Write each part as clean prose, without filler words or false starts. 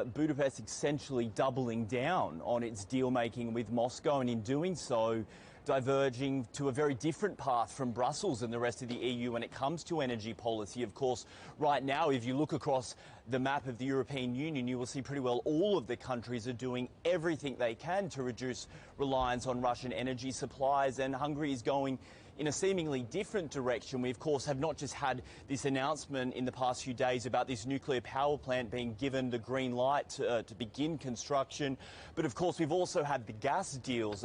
Budapest essentially doubling down on its deal-making with Moscow, and in doing so, diverging to a very different path from Brussels and the rest of the EU when it comes to energy policy. Of course, right now, if you look across the map of the European Union, you will see pretty well all of the countries are doing everything they can to reduce reliance on Russian energy supplies, and Hungary is going in a seemingly different direction. We, of course, have not just had this announcement in the past few days about this nuclear power plant being given the green light to begin construction, but of course we've also had the gas deals.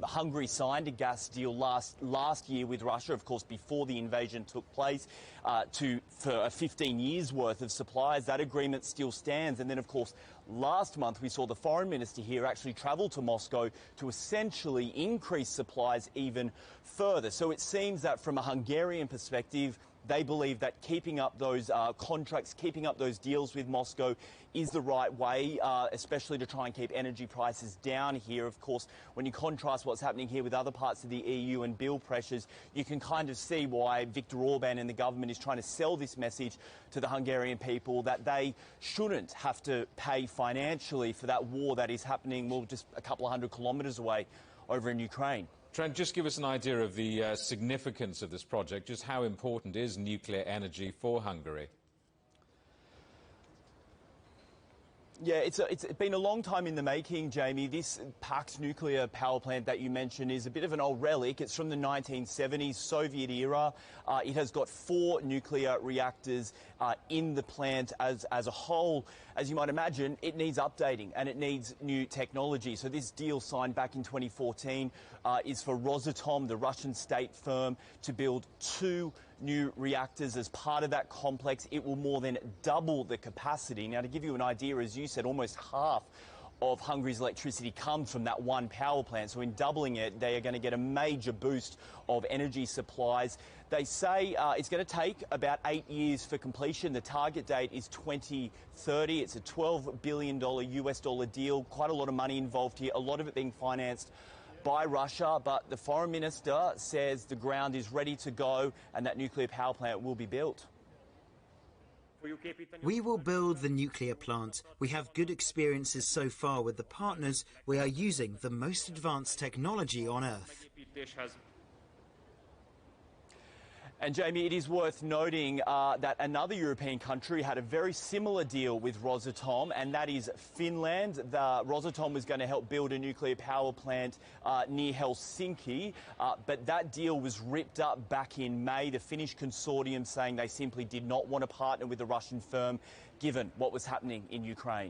Hungary signed a gas deal last year with Russia, of course, before the invasion took place, for 15 years worth of supplies. That agreement still stands. And then, of course, last month we saw the foreign minister here actually travel to Moscow to essentially increase supplies even further. So it seems that from a Hungarian perspective, they believe that keeping up those contracts, keeping up those deals with Moscow is the right way, especially to try and keep energy prices down here. Of course, when you contrast what's happening here with other parts of the EU and bill pressures, you can kind of see why Viktor Orban and the government is trying to sell this message to the Hungarian people that they shouldn't have to pay financially for that war that is happening, well, just a couple of hundred kilometres away over in Ukraine. Trent, just give us an idea of the significance of this project. Just how important is nuclear energy for Hungary? Yeah, it's been a long time in the making, Jamie. This packed nuclear power plant that you mentioned is a bit of an old relic. It's from the 1970s, Soviet era. It has got 4 nuclear reactors in the plant as a whole. As you might imagine, it needs updating and it needs new technology. So this deal signed back in 2014 is for Rosatom, the Russian state firm, to build 2 new reactors as part of that complex. It will more than double the capacity. Now, to give you an idea, as you said, almost half of Hungary's electricity comes from that one power plant. So in doubling it, they are going to get a major boost of energy supplies. They say it's going to take about 8 years for completion. The target date is 2030. It's a $12 billion US dollar deal. Quite a lot of money involved here, a lot of it being financed by Russia, but the foreign minister says the ground is ready to go and that nuclear power plant will be built. We will build the nuclear plant. We have good experiences so far with the partners. We are using the most advanced technology on Earth. And Jamie, it is worth noting that another European country had a very similar deal with Rosatom, and that is Finland. Rosatom was going to help build a nuclear power plant near Helsinki, but that deal was ripped up back in May. The Finnish consortium saying they simply did not want to partner with the Russian firm, given what was happening in Ukraine.